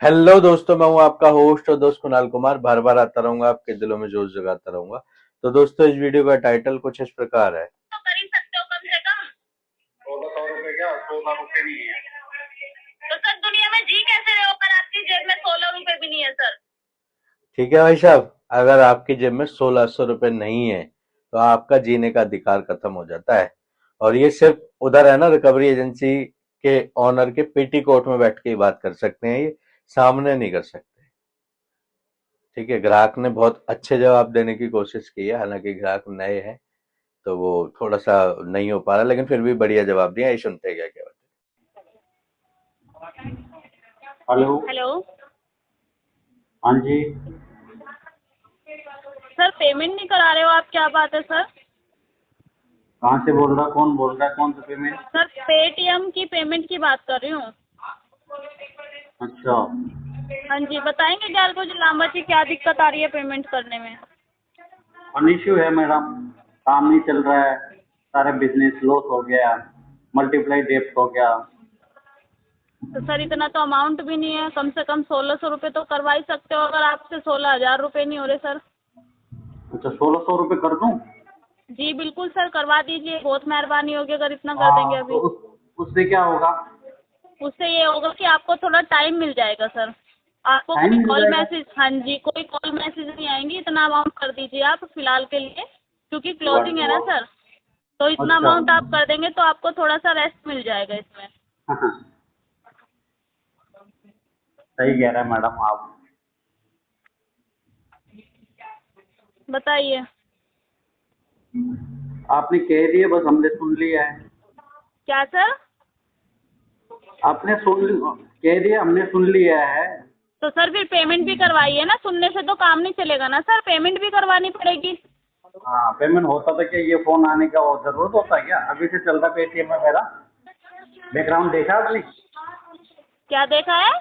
Hello दोस्तों, मैं हूं आपका होस्ट और दोस्त कुणाल कुमार। बार बार आता रहूंगा, आपके दिलों में जोश जगाता रहूंगा। तो दोस्तों, इस वीडियो का टाइटल कुछ इस प्रकार है। तो कर ही सकते हो कम से कम 1600 रुपए। क्या 16 रुपए नहीं है तो सर दुनिया में जी कैसे रहे हो पर आपकी जेब में 16 रुपए भी नहीं है सर। ठीक है भाई साहब, अगर आपकी जेब में 1600 रुपए नहीं है तो आपका जीने का अधिकार खत्म हो जाता है। और ये सिर्फ उधर है ना, रिकवरी एजेंसी के ऑनर के पीटी कोर्ट में बैठ के ही बात कर सकते हैं, ये सामने नहीं कर सकते। ठीक है, ग्राहक ने बहुत अच्छे जवाब देने की कोशिश की है, हालांकि ग्राहक नए हैं तो वो थोड़ा सा नहीं हो पा रहा, लेकिन फिर भी बढ़िया जवाब दिया। ये सुनते हैं क्या क्या हेलो। हेलो। हाँ जी। सर पेमेंट नहीं करा रहे हो आप, क्या बात है सर? कहाँ से बोल रहा, कौन बोल रहा है, कौन सा पेमेंट? सर पेटीएम की पेमेंट की बात कर रही हूँ। अच्छा। हाँ जी, बताएंगे क्या कुछ लांबा जी, क्या दिक्कत आ रही है पेमेंट करने में? फन इश्यू है मैडम, काम नहीं चल रहा है, सारे बिजनेस लॉस हो गया, मल्टीप्लाई डेप्ट हो गया। तो सर इतना तो अमाउंट भी नहीं है, कम से कम 1600 रुपये तो करवा ही सकते हो, अगर आपसे 16,000 रुपये नहीं हो रहे सर। अच्छा, 1600 रुपये कर दूँ? जी बिल्कुल सर, करवा दीजिए, बहुत मेहरबानी होगी अगर इतना कर देंगे हाँ, तो अभी। उससे क्या होगा? उससे ये होगा कि आपको थोड़ा टाइम मिल जाएगा सर। आपको टाइम कोई मिल कॉल जाएगा? मैसेज, हाँ जी, कोई कॉल मैसेज नहीं आएंगी। इतना अमाउंट कर दीजिए आप फिलहाल के लिए, क्योंकि क्लोजिंग है ना सर। तो इतना अच्छा। अमाउंट आप कर देंगे तो आपको थोड़ा सा रेस्ट मिल जाएगा इसमें। हाँ, सही कह रहे हैं मैडम आप। बताइए। आपने कह दिया, बस हमने सुन लिया है। क्या सर? आपने कह दिया, हमने सुन लिया है। तो सर फिर पेमेंट भी करवाइए ना, सुनने से तो काम नहीं चलेगा ना सर, पेमेंट भी करवानी पड़ेगी। हाँ, पेमेंट होता था क्या? ये फोन आने का और जरूरत होता है क्या? अभी से चल रहा पेटीएम में मेरा। बैकग्राउंड देखा आपने? क्या देखा है?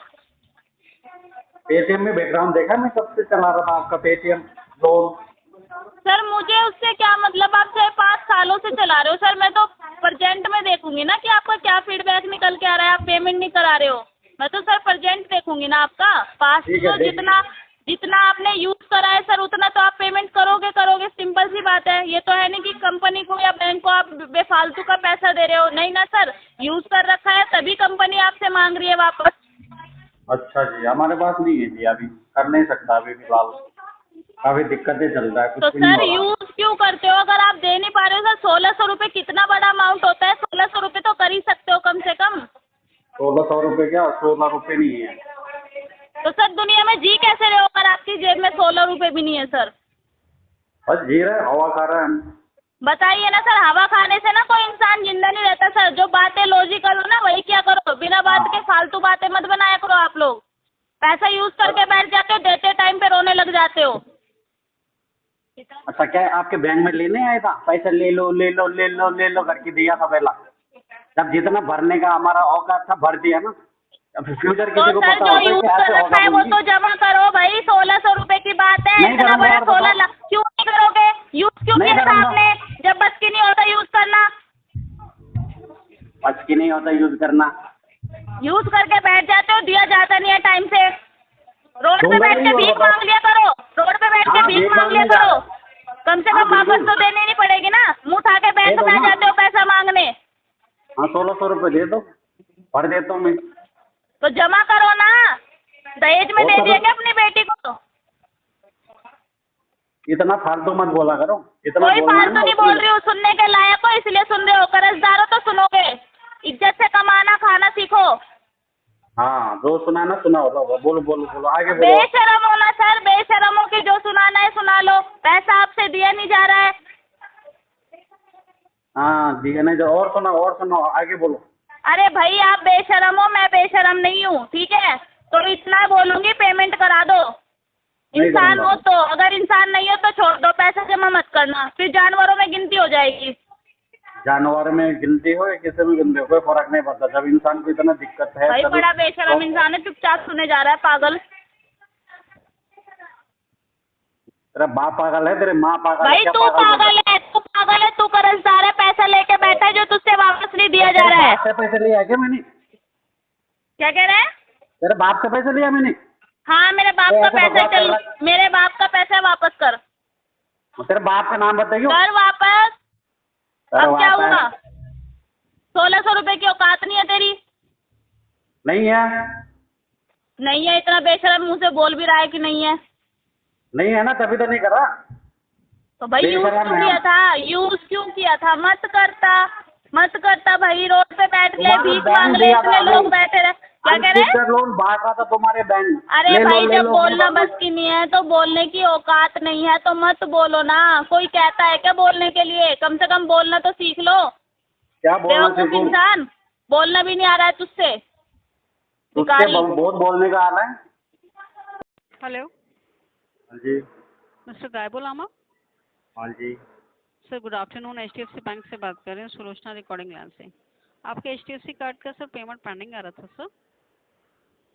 पेटीएम में बैकग्राउंड देखा? मैं कब से चला रहा था आपका पेटीएम लोन। सर मुझे उससे क्या मतलब, आप चाहे 5 सालों से चला रहे हो सर, मैं तो प्रेजेंट में देखूंगी ना कि आपका क्या फीडबैक निकल के आ रहा है। आप पेमेंट नहीं करा रहे हो, मैं तो सर प्रेजेंट देखूंगी ना आपका। पास्ट ठीक है, जो देख। जितना जितना आपने यूज करा है सर, उतना तो आप पेमेंट करोगे करोगे, सिंपल सी बात है। ये तो है नहीं कि कंपनी को या बैंक को आप बेफालतू का पैसा दे रहे हो, नहीं ना सर। यूज कर रखा है तभी कंपनी आपसे मांग रही है वापस। अच्छा जी, हमारे पास नहीं है जी, अभी कर नहीं सकता अभी फिलहाल। काफी दिक्कतें चल रहा है, कुछ तो भी नहीं सर हो रहा। यूज क्यों करते हो अगर आप दे नहीं पा रहे हो सर? 1600 रुपये कितना बड़ा अमाउंट होता है? 1600 रुपये तो कर ही सकते हो कम से कम। 1600 रुपये क्या, 16 रुपये नहीं है। तो सर दुनिया में जी कैसे रहे हो अगर आपकी जेब में 16 रुपये भी नहीं है सर? बस जी रहे, हवा खा रहे हैं हम। बताइए ना सर, हवा खाने से ना कोई इंसान जिंदा नहीं रहता सर। जो बातें लॉजिकल हो ना वही क्या करो, बिना बात के हाँ। फालतू बातें मत बनाया करो आप लोग। पैसा यूज करके बैठ जाते हो, देते टाइम पे रोने लग जाते हो। अच्छा, क्या है, आपके बैंक में लेने आया था पैसा? ले लो ले लो ले लो ले लो करके दिया था पहला। जब जितना भरने का हमारा औकात था भर दिया ना। अब फ्यूचर तो किसी को सर पता जो होता है यूज कि कर ऐसे होगा रखा है वो बोल के? तो जमा करो भाई। 1600 रुपये की बात है, नहीं इतना करूंगा, बड़ा और 16 बताओ। लाख क्यों नहीं करोगे? यूज क्यों नहीं किया था करूंगा। आपने जब बस की नहीं होता यूज करना? बच की नहीं होता यूज करना। यूज करके बैठ जाते हो, दिया जाता नहीं है टाइम से। रोड पे दूंगा बैठ नहीं, के और भीख बताओ। मांग लिया करो, रोड पे बैठ के हाँ, भीख भीख मांग लिया मांगने जा करो। रहा हूँ। कम से हाँ, कम वापस बिल्कुल। तो देनी नहीं पड़ेगी ना, मुंह उठा के दे बैंक दो में आ ना। जाते हो पैसा मांगने। हाँ, 1600 रुपये दे दो, भर देता हूँ मैं। तो जमा करो ना, दहेज में और दे दिया कदम, क्या अपनी बेटी को? इतना फालतू मत बोला करो, इतना कोई बोलना है फालतू ना नहीं उतनी। बोल रही हूँ, सुनने के लायक हो इसलिए सुन रहे हो, कर्जदार हो तो सुनोगे। इज्जत से कमाना खाना सीखो। हाँ, जो सुनाना सुना होगा, बोलो बोलो बोलो, आगे बोलो। बेशरम हो ना सर, बेशरम हो कि जो सुनाना है सुना लो, पैसा आपसे दिया नहीं जा रहा है। हाँ, दिया नहीं जो, और सुनाओ और सुनाओ, आगे बोलो। अरे भाई आप बेशरम हो, मैं बेशरम नहीं हूँ, ठीक है? तो इतना बोलूंगी, पेमेंट करा दो। नहीं इंसान करूँगा। हो तो, अगर इंसान नहीं हो तो छोड़ दो, पैसा जमा मत करना, फिर जानवरों में गिनती हो जाएगी। जानवर में गिनती हो या किसी में गिनती हो, कोई फर्क नहीं पड़ता। जब इंसान को इतना दिक्कत है भाई तब बड़ा बेशरम इंसान है, चुपचाप सुने जा रहा है, पागल। तेरा बाप पागल है, तेरे माँ पागल है, भाई क्या तू पागल बोल पागल रहा है, तू पागल है, तू कर्जदार है, पैसा लेके बैठा है जो तुझसे वापस नहीं है? दिया जा तेरे रहा है। बाप से पैसे लिए है क्या मैंने? क्या कह रहे हैं? तेरे बाप से पैसे लिया मैंने? हाँ, मेरे बाप तो का ऐसे पैसा बकवास कर चल, रहा है। मेरे बाप का पैसा वापस कर। तेरे बाप का नाम बताइयो। कर वापस। कर अब क्या वापस। हुआ? 1600 रुपए की औकात नहीं है तेरी? नहीं है। नहीं है, इतना बेशरम मुंह से बोल भी रहा है कि नहीं है। नहीं है ना, तभी तो नहीं कर रहा। तो भाई यूज बेशरम क्यों है किया हम। था? यूज क्यों किया था? मत करता, मत करता भाई। रोड पे बैठ के तुम्हारे भीख मांग बैंक ले, दिया था इतने अभी। लोग बैठे रहे। क्या कह रहे हैं? अनसेक्योर्ड लोन बांट रहा था तुम्हारे बैंक। अरे भाई, ले जब लो अपने बोलना बदले। बस की नहीं है तो बोलने की औकात नहीं है तो मत बोलो ना। कोई कहता है क्या बोलने के लिए? कम से कम बोलना तो सीख लो। क्या बोलना बेवकूफ सीखूं? इंसान, बोलना भी नहीं आ रहा है तुझसे। उससे भिखारी। बहुत बोलने का आ रहा है। हेलो, हाँ जी। मिस्टर गायबुल आमा। हाँ जी। Sir good afternoon, HDFC bank से बात कर रहे हैं, सुलोचना रिकॉर्डिंग लैंड से। आपके एचडीएफसी कार्ड का सर पेमेंट पेंडिंग आ रहा था सर।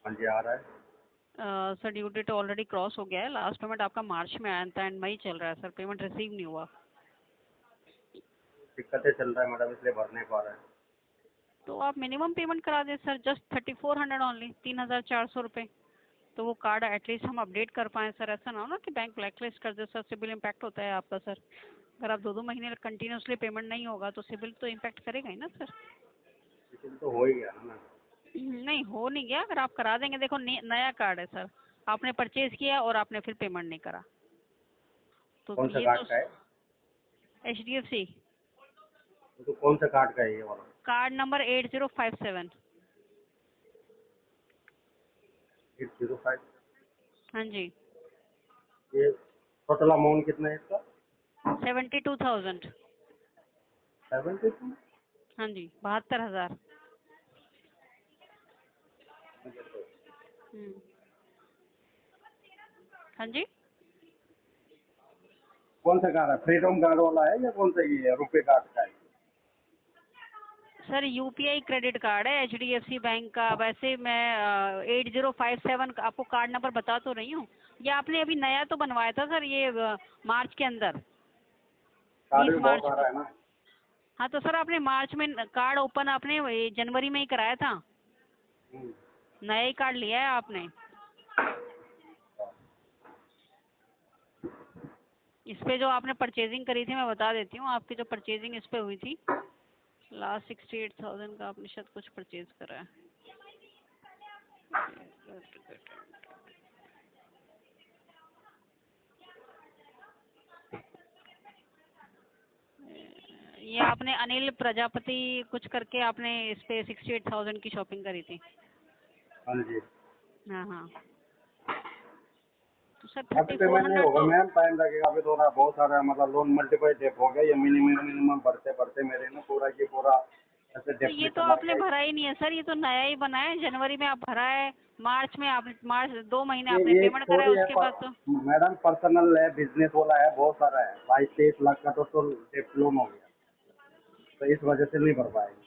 हाँ जी, आ रहा है। Sir due date already cross हो गया है। लास्ट पेमेंट आपका मार्च में आया था एंड मई चल रहा है सर, पेमेंट रिसीव नहीं हुआ। दिक्कतें चल रहा है मैडम, इसलिए भरने को आ रहा है। तो आप मिनिमम पेमेंट करा दें सर, जस्ट 3400 ओनली, 3400 रुपये। तो वो कार्ड एटलीस्ट हम अपडेट कर पाएँ सर। ऐसा ना हो ना कि बैंक ब्लैकलिस्ट कर दे सर, सिबिल इम्पैक्ट होता है आपका सर। अगर आप 2-2 महीने कंटिन्यूसली पेमेंट नहीं होगा तो सिबिल तो इम्पैक्ट करेगा ही ना सर। लेकिन तो हो ही गया ना। नहीं हो नहीं गया, अगर आप करा देंगे। देखो नया कार्ड है सर, आपने परचेज किया और आपने फिर पेमेंट नहीं करा तो कौन सा ये कार्ड तो का है? एचडीएफसी तो कौन सा कार्ड का है ये वाला? Card number 8057। 805। हाँ जी। ये टोटल अमाउंट कितना है इसका? 72,000। 72। हाँ जी, 72,000। हाँ जी कौन सा कार्ड है? फ्रीडम कार्ड वाला है या कौन सा ये है? रुपए कार्ड का है? सर, यूपीआई क्रेडिट कार्ड है एचडीएफसी बैंक का। वैसे मैं 8057 आपको कार्ड नंबर बता तो रही हूँ। ये आपने अभी नया तो बनवाया था सर, ये मार्च के अंदर, कार्ड 20 भी बहुत मार्च आ को। रहा है ना। हाँ तो सर, आपने मार्च में कार्ड ओपन आपने ये जनवरी में ही कराया था। हम्म। नया ही कार्ड लिया है आपने। इस पे जो आपने परचेजिंग करी थी मैं बता देती हूँ। आपकी जो परचेजिंग इस पे हुई थी, लास्ट 68,000 का आपने शायद कुछ परचेज करा है। ये आपने अनिल प्रजापति कुछ करके आपने इस पे 68,000 की शॉपिंग करी थी। हाँ जी। हाँ हाँ, तो सर अभी पेमेंट नहीं 3400 होगा तो मैम, टाइम लगेगा। अभी थोड़ा बहुत सारा मतलब लोन मल्टीपल डेप हो गया। ये मिनिमम बढ़ते बढ़ते मेरे ना पूरा ये पूरा ऐसे तो डेप ये में तो चला आपने गया। भरा ही नहीं है सर, ये तो नया ही बना है। जनवरी में आप भरा है, मार्च में आप मार्च 2 महीने आपने ये पेमेंट करा है, थोड़ी है उसके बाद तो मैडम, पर्सनल है, बिजनेस वाला है, बहुत सारा है। 22-23 लाख का तो डेप लोन हो गया, तो इस वजह से नहीं भर पाएंगे।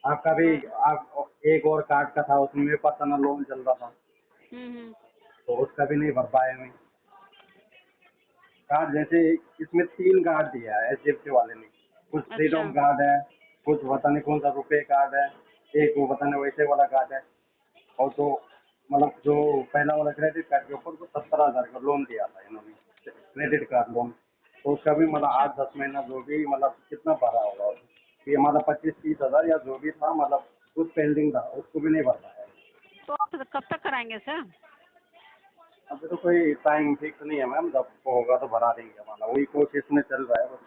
आपका भी हाँ। आप एक और कार्ड का था, उसमें भी पर्सनल लोन चल रहा था, हम्म। तो उसका भी नहीं भर पाए मैं। कार्ड जैसे इसमें 3 कार्ड दिया है एचडीएफसी वाले ने। कुछ अच्छा। फ्रीडम कार्ड है, कुछ पता नहीं कौन सा रुपए कार्ड है, एक वो पता नहीं वैसे वाला कार्ड है। और तो मतलब जो पहला वाला क्रेडिट कार्ड के ऊपर तो 17,000 का लोन दिया था इन्होंने, क्रेडिट कार्ड लोन। तो उसका भी मतलब अच्छा, 8-10 महीना जो भी मतलब कितना भरा होगा, ये मतलब 25-30 हज़ार या जो भी था, मतलब कुछ पेंडिंग था, उसको भी नहीं भर पाया। तो आप कब तक कराएंगे सर? अभी तो कोई टाइम फिक्स नहीं है मैम, जब होगा तो भरा देंगे। मतलब वही कोशिश में चल रहा है बस।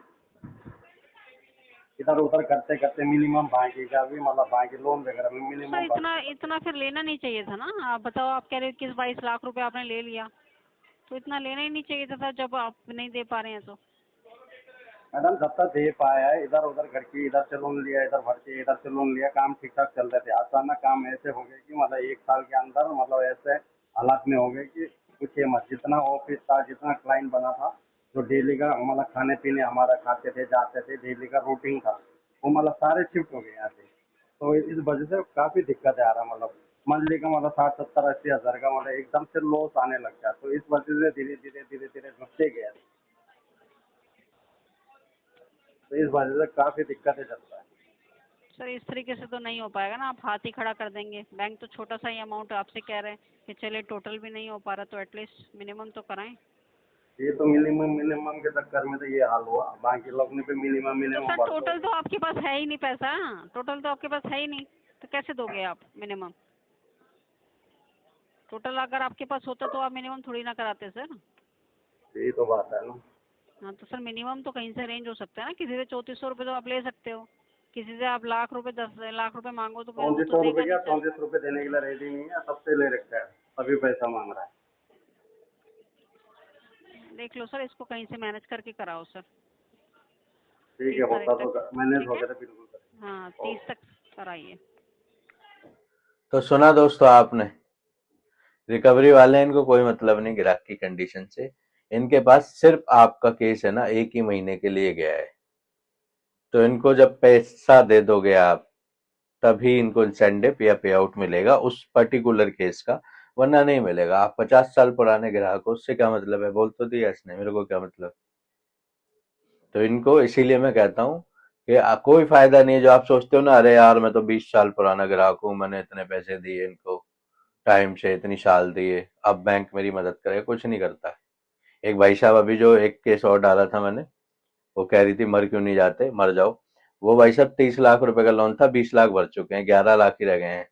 इधर उधर करते करते मिनिमम बाकी का भी मतलब बाकी लोन वगैरह में तो सर मिनिमम भर। इतना इतना फिर लेना नहीं चाहिए था ना। आप बताओ, आप कह रहे हो 21-22 लाख रुपए आपने ले लिया, तो इतना लेना ही नहीं चाहिए था सर, जब आप नहीं दे पा रहे हैं तो। मैडम जब तक दे पाया है, इधर उधर करके इधर से लोन लिया, इधर भर के इधर से लोन लिया, काम ठीक ठाक चल रहे थे। अचानक काम ऐसे हो गए कि मतलब 1 साल के अंदर मतलब ऐसे हालात में हो गए कि पूछिए मत। जितना ऑफिस था, जितना क्लाइंट बना था, जो डेली का मतलब खाने पीने हमारा खाते थे जाते थे, डेली का रूटीन था, वो मतलब सारे शिफ्ट हो गए यहाँ से। तो इस वजह से काफ़ी दिक्कत आ रहा, मतलब मंथली का मतलब 60-70-80 हज़ार का मतलब एकदम से लॉस आने लग गया। तो इस वजह से धीरे धीरे घटते गया। तो इस वजह से काफ़ी दिक्कतें चल रहा है। सर इस तरीके से तो नहीं हो पाएगा ना, आप हाथ ही खड़ा कर देंगे। बैंक तो छोटा सा ही अमाउंट आपसे कह रहे हैं कि चलिए टोटल भी नहीं हो पा रहा तो एटलीस्ट मिनिमम तो कराएं। ये तो मिनिमम के चक्कर में तो ये हाल हुआ, बाकी लोग ने भी मिनिमम तो मिनिमम सर भरते टोटल हो। तो आपके पास है ही नहीं पैसा, टोटल तो आपके पास है ही नहीं, तो कैसे दोगे आप मिनिमम? टोटल अगर आपके पास होता तो आप मिनिमम थोड़ी ना कराते सर। यही तो बात है ना। हाँ तो सर मिनिमम तो कहीं से रेंज हो सकता है ना, किसी से 3400 रुपये तो आप ले सकते हो, किसी से आप लाख रुपए 10 लाख रुपए मांगो तो फिर वो चौंतीस तो सौ देगा रुपये नहीं क्या, सर। 34 रुपये देने के लिए रेडी नहीं है, सबसे ले रखा है, सभी पैसा मांग रहा है। देख लो सर, इसको कहीं से मैनेज करके कराओ सर। ठीक 30 है, तारीख होता तक, तो मैनेज ठीक हो है, गया तो बिल्कुल करेंगे। हाँ 30 तक कराइए। तो सुना दोस्तों आपने, रिकवरी वाले इनको कोई मतलब नहीं ग्राहक की कंडीशन से, इनके पास सिर्फ आपका केस है ना 1 ही महीने के लिए गया है, तो इनको जब पैसा दे दोगे आप तभी इनको इंसेंटिव या पे आउट मिलेगा उस पर्टिकुलर केस का, वरना नहीं मिलेगा। आप 50 साल पुराने ग्राहक हो, उससे क्या मतलब है? बोल तो दिया इसने, मेरे को क्या मतलब। तो इनको इसीलिए मैं कहता हूँ कि कोई फायदा नहीं है। जो आप सोचते हो ना, अरे यार मैं तो 20 साल पुराना ग्राहक हूँ, मैंने इतने पैसे दिए इनको टाइम से, इतनी साल दिए, अब बैंक मेरी मदद करे, कुछ नहीं करता है। एक भाई साहब अभी जो एक केस और डाला था मैंने, वो कह रही थी मर क्यों नहीं जाते, मर जाओ। वो भाई साहब 30 लाख रुपए का लोन था, 20 लाख भर चुके हैं, 11 लाख ही रह गए हैं।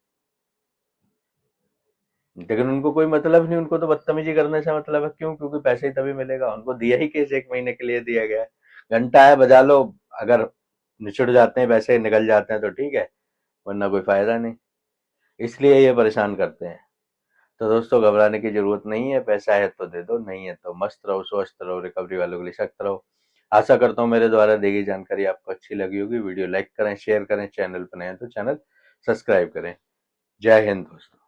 लेकिन उनको कोई मतलब नहीं, उनको तो बदतमीजी करने से मतलब है। क्यों? क्योंकि पैसे ही तभी मिलेगा उनको। दिया ही केस 1 महीने के लिए दिया गया है, घंटा है बजा लो। अगर निचुड़ जाते हैं पैसे, निकल जाते हैं तो ठीक है, वरना कोई फायदा नहीं। इसलिए ये परेशान करते हैं। तो दोस्तों घबराने की जरूरत नहीं है, पैसा है तो दे दो, नहीं है तो मस्त रहो, स्वस्थ रहो, रिकवरी वालों के लिए सख्त रहो। आशा करता हूँ मेरे द्वारा दी गई जानकारी आपको अच्छी लगी होगी। वीडियो लाइक करें, शेयर करें, चैनल पर नए हैं तो चैनल सब्सक्राइब करें। जय हिंद दोस्तों।